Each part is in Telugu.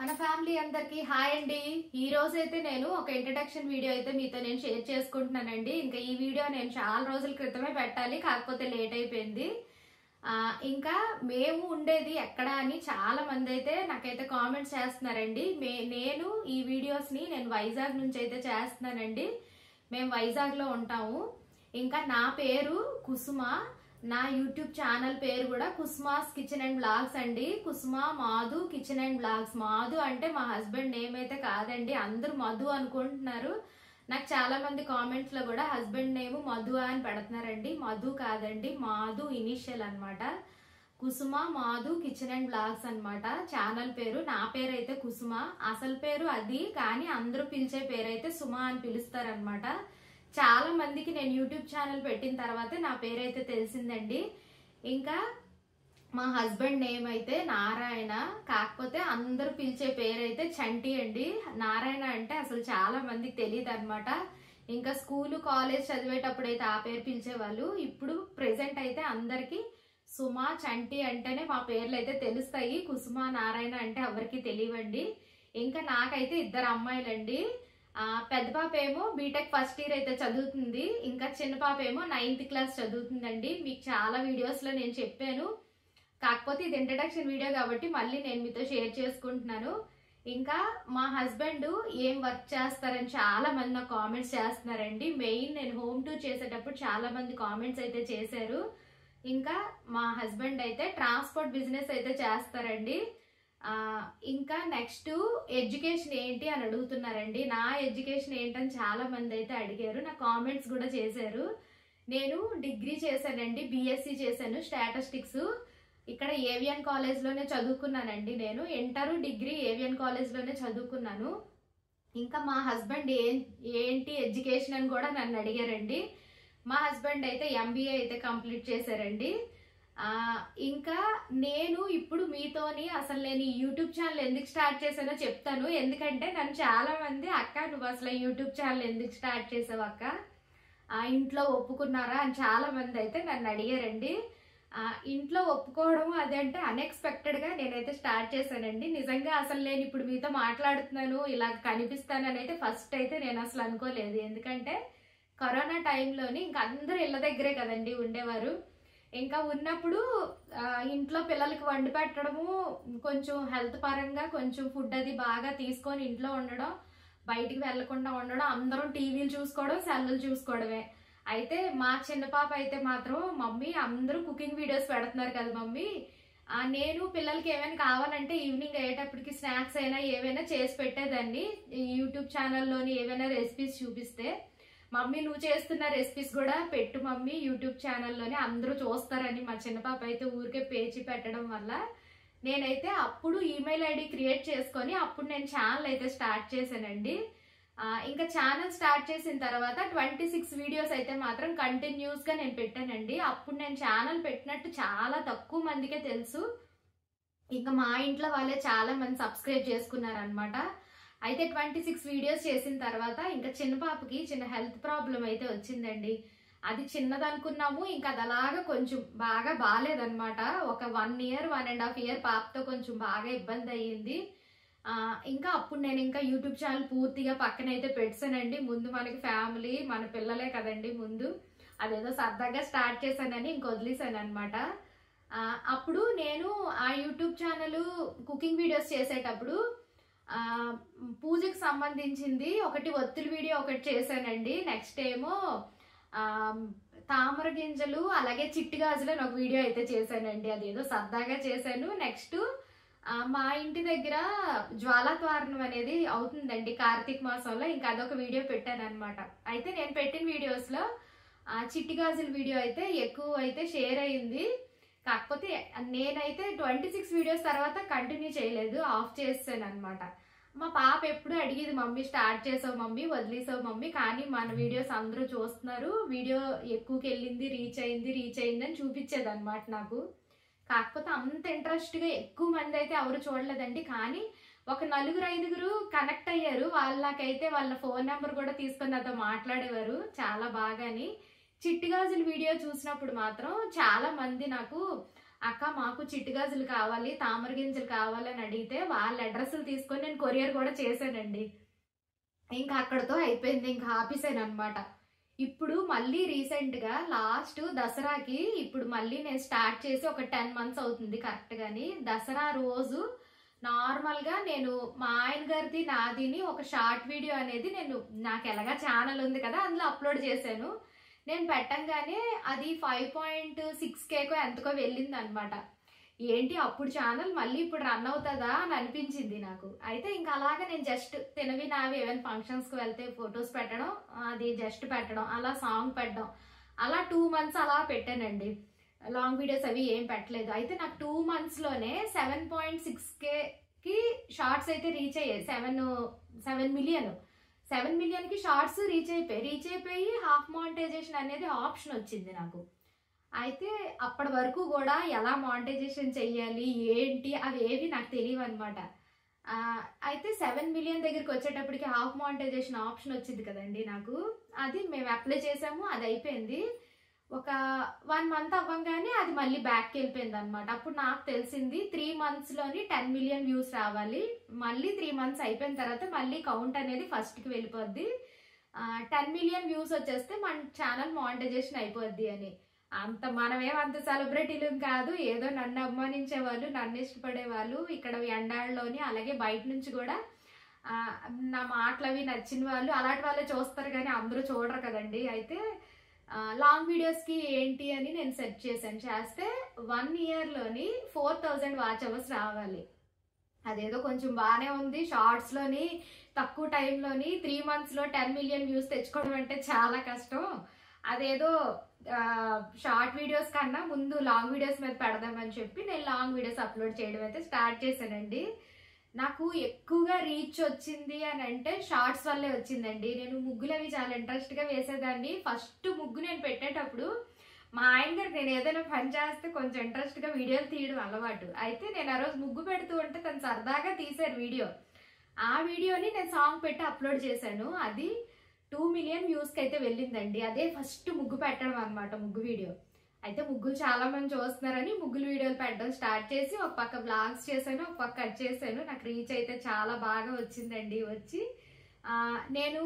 మన ఫ్యామిలీ అందరికి హాయ్ అండి. ఈ రోజు అయితే నేను ఒక ఇంట్రడక్షన్ వీడియో అయితే మీతో నేను షేర్ చేసుకుంటున్నానండి. ఇంకా ఈ వీడియో నేను చాలా రోజుల క్రితమే పెట్టాలి, కాకపోతే లేట్ అయిపోయింది. ఇంకా మేము ఉండేది ఎక్కడ అని చాలా మంది అయితే నాకైతే కామెంట్స్ చేస్తున్నారండి. నేను ఈ వీడియోస్ ని నేను వైజాగ్ నుంచి అయితే చేస్తున్నానండి. మేము వైజాగ్ లో ఉంటాము. ఇంకా నా పేరు కుసుమ, నా యూట్యూబ్ ఛానల్ పేరు కూడా కుసుమాస్ కిచెన్ అండ్ బ్లాగ్స్ అండి. కుసుమ Madhu kitchen and blogs. Madhu అంటే మా హస్బెండ్ నేమ్ అయితే కాదండి, అందరూ మధు అనుకుంటున్నారు. నాకు చాలా మంది కామెంట్స్ లో కూడా హస్బెండ్ నేమ్ మధు అని పెడుతున్నారండి. మధు కాదండి, మాధు ఇనిషియల్ అన్నమాట. కుసుమ మాధు కిచెన్ అండ్ బ్లాగ్స్ అన్నమాట ఛానల్ పేరు. నా పేరు అయితే కుసుమ, అసలు పేరు అది, కానీ అందరూ పిలిచే పేరు అయితే సుమ అని పిలుస్తారనమాట. చాలా మందికి నేను యూట్యూబ్ ఛానల్ పెట్టిన తర్వాతే నా పేరైతే తెలిసిందండి. ఇంకా మా హస్బెండ్ నేమ్ అయితే నారాయణ, కాకపోతే అందరూ పిలిచే పేరైతే చంటి అండి. నారాయణ అంటే అసలు చాలా మందికి తెలియదు అనమాట. ఇంకా స్కూలు కాలేజ్ చదివేటప్పుడు అయితే ఆ పేరు పిలిచేవాళ్ళు. ఇప్పుడు ప్రెసెంట్ అయితే అందరికి సుమ చంటి అంటేనే మా పేర్లు అయితే తెలుస్తాయి. కుసుమ నారాయణ అంటే ఎవరికి తెలియవండి. ఇంకా నాకైతే ఇద్దరు అమ్మాయిలండి. పెద్ద పాప ఏమో బీటెక్ ఫస్ట్ ఇయర్ అయితే చదువుతుంది, ఇంకా చిన్న పాప ఏమో 9th క్లాస్ చదువుతుందండి. మీకు చాలా వీడియోస్ లో నేను చెప్పాను, కాకపోతే ఇది ఇంట్రడక్షన్ వీడియో కాబట్టి మళ్ళీ నేను మీతో షేర్ చేసుకుంటున్నాను. ఇంకా మా హస్బెండ్ ఏం వర్క్ చేస్తారని చాలా మంది నాకు కామెంట్స్ చేస్తున్నారండి. మెయిన్ నేను హోమ్ టూర్ చేసేటప్పుడు చాలా మంది కామెంట్స్ అయితే చేశారు. ఇంకా మా హస్బెండ్ అయితే ట్రాన్స్పోర్ట్ బిజినెస్ అయితే చేస్తారండి. ఇంకా నెక్స్ట్ ఎడ్యుకేషన్ ఏంటి అని అడుగుతున్నారండి. నా ఎడ్యుకేషన్ ఏంటని చాలా మంది అయితే అడిగారు, నా కామెంట్స్ కూడా చేశారు. నేను డిగ్రీ చేశానండి, బిఎస్సి చేశాను స్టాటిస్టిక్స్. ఇక్కడ ఏవియన్ కాలేజ్ లోనే చదువుకున్నానండి. నేను ఇంటర్ డిగ్రీ ఏవియన్ కాలేజ్ లోనే చదువుకున్నాను. ఇంకా మా హస్బెండ్ ఏంటి ఎడ్యుకేషన్ అని కూడా నన్ను అడిగారండి. మా హస్బెండ్ అయితే ఎంబీఏ అయితే కంప్లీట్ చేశారండి. ఇంకా నేను ఇప్పుడు మీతోని అసలు నేను ఈ యూట్యూబ్ ఛానల్ ఎందుకు స్టార్ట్ చేశానో చెప్తాను. ఎందుకంటే నన్ను చాలా మంది అక్క నువ్వు అసలు యూట్యూబ్ ఛానల్ ఎందుకు స్టార్ట్ చేసావు అక్క, ఇంట్లో ఒప్పుకున్నారా అని చాలా మంది అయితే నన్ను అడిగారండి. ఇంట్లో ఒప్పుకోవడం అదంటే అన్ఎక్స్పెక్టెడ్ గా నేనైతే స్టార్ట్ చేశానండి. నిజంగా అసలు నేను ఇప్పుడు మీతో మాట్లాడుతున్నాను ఇలా కనిపిస్తానని అయితే ఫస్ట్ అయితే నేను అసలు అనుకోలేదు. ఎందుకంటే కరోనా టైంలోని ఇంకా అందరూ ఇళ్ళ దగ్గరే కదండి ఉండేవారు. ఇంకా ఉన్నప్పుడు ఇంట్లో పిల్లలకి వండి పెట్టడము, కొంచెం హెల్త్ పరంగా కొంచెం ఫుడ్ అది బాగా తీసుకొని ఇంట్లో ఉండడం, బయటికి వెళ్లకుండా ఉండడం, అందరం టీవీలు చూసుకోవడం, సెల్లులు చూసుకోవడమే. అయితే మా చిన్న పాప అయితే మాత్రం మమ్మీ అందరూ కుకింగ్ వీడియోస్ పెడుతున్నారు కదా మమ్మీ, నేను పిల్లలకి ఏమైనా కావాలంటే ఈవినింగ్ అయ్యేటప్పటికి స్నాక్స్ అయినా ఏవైనా చేసి పెట్టేదాన్ని. యూట్యూబ్ ఛానల్లోని ఏవైనా రెసిపీస్ చూపిస్తే, మమ్మీ నువ్వు చేస్తున్న రెసిపీస్ కూడా పెట్టు మమ్మీ యూట్యూబ్ ఛానల్లోనే అందరూ చూస్తారని మా చిన్న పాప అయితే ఊరికే పేచి పెట్టడం వల్ల నేనైతే అప్పుడు ఈమెయిల్ ఐడి క్రియేట్ చేసుకొని అప్పుడు నేను ఛానల్ అయితే స్టార్ట్ చేశానండి. ఇంకా ఛానల్ స్టార్ట్ చేసిన తర్వాత 26 వీడియోస్ అయితే మాత్రం కంటిన్యూస్ గా నేను పెట్టానండి. అప్పుడు నేను ఛానల్ పెట్టినట్టు చాలా తక్కువ మందికే తెలుసు. ఇంకా మా ఇంట్లో వాళ్ళే చాలా మంది సబ్స్క్రైబ్ చేసుకున్నారు అనమాట. అయితే 26 వీడియోస్ చేసిన తర్వాత ఇంకా చిన్న పాపకి చిన్న హెల్త్ ప్రాబ్లం అయితే వచ్చిందండి. అది చిన్నది అనుకున్నాము, ఇంకా అది అలాగా కొంచెం బాగా బాగాలేదనమాట. ఒక 1 ఇయర్ 1.5 ఇయర్ పాపతో కొంచెం బాగా ఇబ్బంది అయ్యింది. ఇంకా అప్పుడు నేను ఇంకా యూట్యూబ్ ఛానల్ పూర్తిగా పక్కనైతే పెట్టానండి. ముందు మనకి ఫ్యామిలీ మన పిల్లలే కదండి, ముందు అదేదో సరదాగా స్టార్ట్ చేశానని ఇంక వదిలేసాను అనమాట. అప్పుడు నేను ఆ యూట్యూబ్ ఛానల్ కుకింగ్ వీడియోస్ చేసేటప్పుడు పూజకి సంబంధించింది ఒకటి ఒత్తుల వీడియో ఒకటి చేశానండి. నెక్స్ట్ ఏమో తామర గింజలు అలాగే చిట్టి గాజులు అని ఒక వీడియో అయితే చేశానండి. అదేదో సరదాగా చేశాను. నెక్స్ట్ మా ఇంటి దగ్గర జ్వాలాత్వారణం అనేది అవుతుందండి కార్తీక మాసంలో, ఇంకా అదొక వీడియో పెట్టాను అనమాట. అయితే నేను పెట్టిన వీడియోస్ లో చిట్టి గాజుల వీడియో అయితే ఎక్కువ అయితే షేర్ అయింది. కాకపోతే నేనైతే 26 వీడియోస్ తర్వాత కంటిన్యూ చేయలేదు, ఆఫ్ చేసాను అనమాట. మా పాప ఎప్పుడు అడిగేది మమ్మీ స్టార్ట్ చేసావు మమ్మీ వదిలేసావు మమ్మీ, కానీ మన వీడియోస్ అందరూ చూస్తున్నారు, వీడియో ఎక్కువకి వెళ్ళింది రీచ్ అయింది అని చూపించేది అనమాట నాకు. కాకపోతే అంత ఇంట్రెస్ట్ గా ఎక్కువ మంది అయితే ఎవరు చూడలేదండి. కానీ ఒక 4-5 కనెక్ట్ అయ్యారు. వాళ్ళకైతే వాళ్ళ ఫోన్ నెంబర్ కూడా తీసుకొని నాతో మాట్లాడేవారు చాలా బాగాని. చిట్టి గాజుల వీడియో చూసినప్పుడు మాత్రం చాలా మంది నాకు అక్క మాకు చిట్టుగాజులు కావాలి, తామర గింజలు కావాలని అడిగితే వాళ్ళ అడ్రస్లు తీసుకొని నేను కొరియర్ కూడా చేశానండి. ఇంకా అక్కడతో అయిపోయింది, ఇంకా ఆపేసాను అనమాట. ఇప్పుడు మళ్ళీ రీసెంట్గా లాస్ట్ దసరాకి ఇప్పుడు మళ్ళీ నేను స్టార్ట్ చేసి ఒక 10 months అవుతుంది కరెక్ట్గాని. దసరా రోజు నార్మల్గా నేను మా ఆయన గారిది నాదిని ఒక షార్ట్ వీడియో అనేది నేను నాకు ఎలాగా ఛానల్ ఉంది కదా అందులో అప్లోడ్ చేశాను. నేను పెట్టంగానే అది 5.6Kకో ఎంతకో వెళ్ళింది అనమాట. ఏంటి అప్పుడు ఛానల్ మళ్ళీ ఇప్పుడు రన్ అవుతుందా అని అనిపించింది నాకు. అయితే ఇంకా అలాగా నేను జస్ట్ తినవి నావి ఏమైనా ఫంక్షన్స్కి వెళ్తే ఫొటోస్ పెట్టడం, అది జస్ట్ పెట్టడం, అలా సాంగ్ పెట్టడం, అలా 2 months అలా పెట్టానండి. లాంగ్ వీడియోస్ అవి ఏం పెట్టలేదు. అయితే నాకు 2 monthsలోనే 7.6Kకి షార్ట్స్ అయితే రీచ్ అయ్యాయి. 7 మిలియన్కి షార్ట్స్ రీచ్ అయిపోయి హాఫ్ మానిటైజేషన్ అనేది ఆప్షన్ వచ్చింది నాకు. అయితే అప్పటి వరకు కూడా ఎలా మానిటైజేషన్ చెయ్యాలి ఏంటి అవి ఏవి నాకు తెలియవు అనమాట. అయితే 7 million దగ్గరికి వచ్చేటప్పటికి హాఫ్ మానిటైజేషన్ ఆప్షన్ వచ్చింది కదండి నాకు. అది మేము అప్లై చేసాము, అది అయిపోయింది. ఒక 1 month అవ్వగానే అది మళ్ళీ బ్యాక్కి వెళ్ళిపోయింది అనమాట. అప్పుడు నాకు తెలిసింది 3 monthsలోని 10 million వ్యూస్ రావాలి. మళ్ళీ 3 months అయిపోయిన తర్వాత మళ్ళీ కౌంట్ అనేది ఫస్ట్కి వెళ్ళిపోద్ది. 10 million వ్యూస్ వచ్చేస్తే మన ఛానల్ మానిటైజేషన్ అయిపోద్ది అని. మనమేమంత సెలబ్రిటీలు కాదు, ఏదో నన్ను అభిమానించే వాళ్ళు, నన్ను ఇష్టపడే వాళ్ళు ఇక్కడ ఎండాళ్ళలోని అలాగే బయట నుంచి కూడా నా మాటలు అవి నచ్చిన వాళ్ళు అలాంటి వాళ్ళే చూస్తారు కానీ అందరూ చూడరు కదండి. అయితే లాంగ్ వీడియోస్కి ఏంటి అని నేను సెర్చ్ చేశాను. చేస్తే 1 yearలోని 4000 వాచ్ అవర్స్ రావాలి. అదేదో కొంచెం బాగానే ఉంది. షార్ట్స్లోని తక్కువ టైంలోని 3 monthsలో 10 million వ్యూస్ తెచ్చుకోవడం అంటే చాలా కష్టం. అదేదో షార్ట్ వీడియోస్ కన్నా ముందు లాంగ్ వీడియోస్ మీద పెడదామని చెప్పి నేను లాంగ్ వీడియోస్ అప్లోడ్ చేయడం అయితే స్టార్ట్ చేశానండి. నాకు ఎక్కువగా రీచ్ వచ్చింది అని అంటే షార్ట్స్ వల్లే వచ్చిందండి. నేను ముగ్గులు అవి చాలా ఇంట్రెస్ట్గా వేసేదాన్ని. ఫస్ట్ ముగ్గు నేను పెట్టేటప్పుడు మా ఆయన గారు నేను ఏదైనా పని చేస్తే కొంచెం ఇంట్రెస్ట్గా వీడియోలు తీయడం అలవాటు. అయితే నేను ఆ రోజు ముగ్గు పెడుతూ ఉంటే తను సరదాగా తీశారు వీడియో. ఆ వీడియోని నేను సాంగ్ పెట్టి అప్లోడ్ చేశాను. అది 2 million వ్యూస్కి అయితే వెళ్ళిందండి. అదే ఫస్ట్ ముగ్గు పెట్టడం అనమాట, ముగ్గు వీడియో. అయితే ముగ్గులు చాలా మంది చూస్తున్నారని ముగ్గులు వీడియోలు పెట్టడం స్టార్ట్ చేసి ఒక పక్క బ్లాగ్స్ చేశాను, ఒక పక్క కట్ చేశాను. నాకు రీచ్ అయితే చాలా బాగా వచ్చిందండి. వచ్చి నేను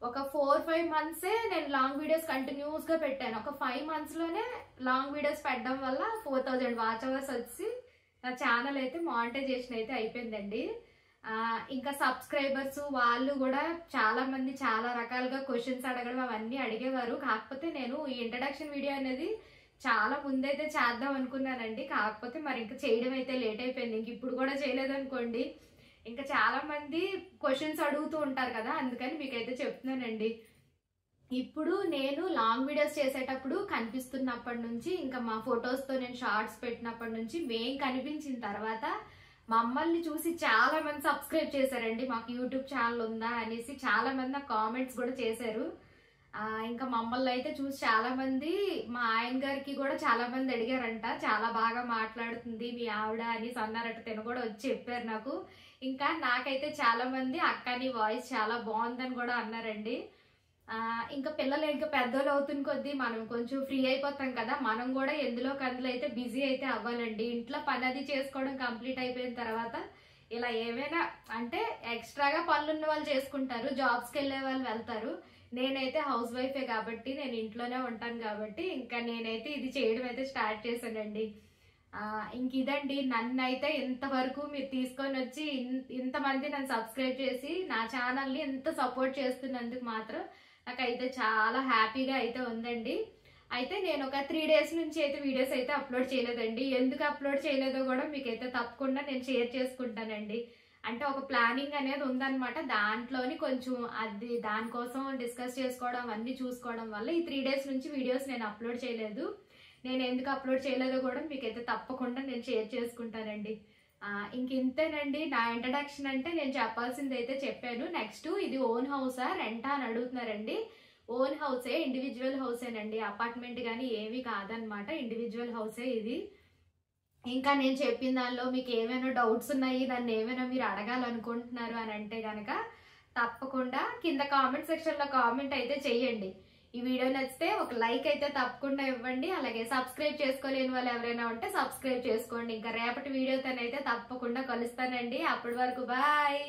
ఒక 4-5 monthsే నేను లాంగ్ వీడియోస్ కంటిన్యూస్గా పెట్టాను. ఒక 5 monthsలోనే లాంగ్ వీడియోస్ పెట్టడం వల్ల 4000 వాచ్ అవర్స్ వచ్చి నా ఛానల్ అయితే మానిటైజేషన్ అయితే అయిపోయిందండి. ఇంకా సబ్స్క్రైబర్స్ వాళ్ళు కూడా చాలా మంది చాలా రకాలుగా క్వశ్చన్స్ అడగడం అవన్నీ అడిగేవారు. కాకపోతే నేను ఈ ఇంట్రడక్షన్ వీడియో అనేది చాలా ముందైతే చేద్దాం అనుకున్నానండి. కాకపోతే మరి ఇంకా చేయడం అయితే లేట్ అయిపోయింది. ఇంక ఇప్పుడు కూడా చేయలేదనుకోండి, ఇంకా చాలా మంది క్వశ్చన్స్ అడుగుతూ ఉంటారు కదా, అందుకని మీకైతే చెప్తున్నానండి. ఇప్పుడు నేను లాంగ్ వీడియోస్ చేసేటప్పుడు కనిపిస్తున్నప్పటి నుంచి ఇంకా మా ఫొటోస్తో నేను షార్ట్స్ పెట్టినప్పటి నుంచి మేం కనిపించిన తర్వాత మమ్మల్ని చూసి చాలా మంది సబ్స్క్రైబ్ చేశారండి. మాకు యూట్యూబ్ ఛానల్ ఉందా అనేసి చాలా మంది నాకు కామెంట్స్ కూడా చేశారు. ఇంకా మమ్మల్ని అయితే చూసి చాలా మంది, మా ఆయన గారికి కూడా చాలా మంది అడిగారంట, చాలా బాగా మాట్లాడుతుంది మీ ఆవిడ అని అన్నారట. తిన కూడా వచ్చి చెప్పారు నాకు. ఇంకా నాకైతే చాలా మంది అక్క నీ వాయిస్ చాలా బాగుందని కూడా అన్నారండి. ఇంకా పిల్లలు ఇంకా పెద్దోళ్ళు అవుతున్న కొద్దీ మనం కొంచెం ఫ్రీ అయిపోతాం కదా, మనం కూడా ఎందులో కందులో అయితే బిజీ అయితే అవ్వాలండి. ఇంట్లో పని అది చేసుకోవడం కంప్లీట్ అయిపోయిన తర్వాత ఇలా ఏమైనా అంటే ఎక్స్ట్రాగా పనులు ఉన్న వాళ్ళు చేసుకుంటారు, జాబ్స్కి వెళ్ళే వాళ్ళు వెళ్తారు. నేనైతే హౌస్ వైఫే కాబట్టి నేను ఇంట్లోనే ఉంటాను కాబట్టి ఇంకా నేనైతే ఇది చేయడం అయితే స్టార్ట్ చేశానండి. ఇంక ఇదండి, నన్ను అయితే ఇంతవరకు మీరు తీసుకొని వచ్చి ఇంతమంది నన్ను సబ్స్క్రైబ్ చేసి నా ఛానల్ని ఎంత సపోర్ట్ చేస్తున్నందుకు మాత్రం నాకైతే చాలా హ్యాపీగా అయితే ఉందండి. అయితే నేను ఒక 3 days నుంచి అయితే వీడియోస్ అయితే అప్లోడ్ చేయలేదండి. ఎందుకు అప్లోడ్ చేయలేదో కూడా మీకైతే తప్పకుండా నేను షేర్ చేసుకుంటానండి. అంటే ఒక ప్లానింగ్ అనేది ఉందన్నమాట. దాంట్లోని కొంచెం అది దానికోసం డిస్కస్ చేసుకోవడం అవన్నీ చూసుకోవడం వల్ల ఈ 3 days నుంచి వీడియోస్ నేను అప్లోడ్ చేయలేదు. నేను ఎందుకు అప్లోడ్ చేయలేదో కూడా మీకైతే తప్పకుండా నేను షేర్ చేసుకుంటానండి. ఇంక ఇంతేనండి నా ఇంట్రడక్షన్. అంటే నేను చెప్పాల్సింది అయితే చెప్పాను. నెక్స్ట్ ఇది ఓన్ హౌసా రెంటా అని అడుగుతున్నారండి. ఓన్ హౌసే, ఇండివిజువల్ హౌసేనండి. అపార్ట్మెంట్ కానీ ఏమీ కాదనమాట, ఇండివిజువల్ హౌసే ఇది. ఇంకా నేను చెప్పిన దానిలో మీకు ఏమైనా డౌట్స్ ఉన్నాయి, దాన్ని ఏమైనా మీరు అడగాలనుకుంటున్నారు అని అంటే కనుక తప్పకుండా కింద కామెంట్ సెక్షన్లో కామెంట్ అయితే చెయ్యండి. ఈ వీడియో నచ్చితే ఒక లైక్ అయితే తప్పకుండా ఇవ్వండి. అలాగే సబ్స్క్రైబ్ చేసుకోలేని వాళ్ళు ఎవరైనా ఉంటే సబ్స్క్రైబ్ చేసుకోండి. ఇంకా రేపటి వీడియోతోనైతే తప్పకుండా కలుస్తానండి. అప్పటి వరకు బాయ్.